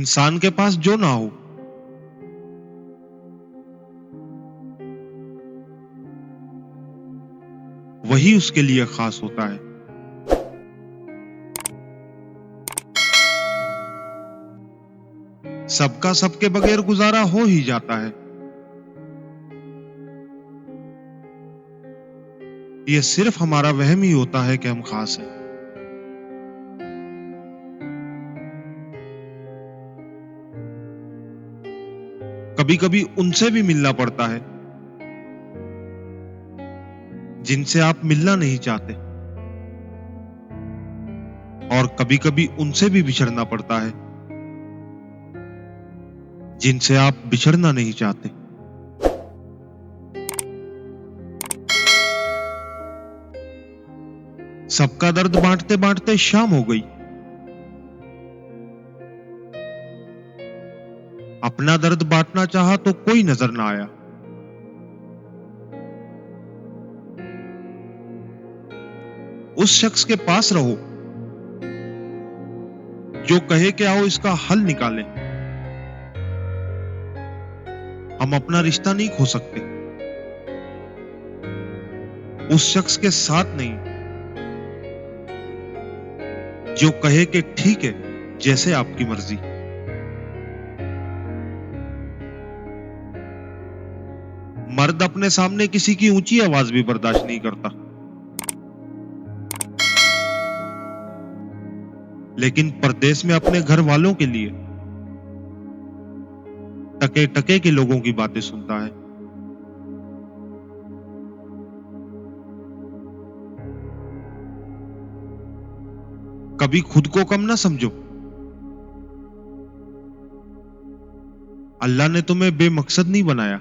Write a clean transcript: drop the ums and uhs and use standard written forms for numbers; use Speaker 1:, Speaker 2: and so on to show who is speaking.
Speaker 1: इंसान के पास जो ना हो, वही उसके लिए खास होता है। सबका सबके बगैर गुजारा हो ही जाता है। ये सिर्फ हमारा वहम ही होता है कि हम खास हैं। कभी कभी उनसे भी मिलना पड़ता है जिनसे आप मिलना नहीं चाहते, और कभी कभी उनसे भी बिछड़ना पड़ता है जिनसे आप बिछड़ना नहीं चाहते। सबका दर्द बांटते बांटते शाम हो गई। अपना दर्द बांटना चाहा तो कोई नजर ना आया। उस शख्स के पास रहो जो कहे कि आओ इसका हल निकालें। हम अपना रिश्ता नहीं खो सकते। उस शख्स के साथ नहीं जो कहे कि ठीक है, जैसे आपकी मर्जी। मर्द अपने सामने किसी की ऊंची आवाज भी बर्दाश्त नहीं करता, लेकिन परदेश में अपने घर वालों के लिए टके टके के लोगों की बातें सुनता है। कभी खुद को कम ना समझो। अल्लाह ने तुम्हें बेमकसद नहीं बनाया।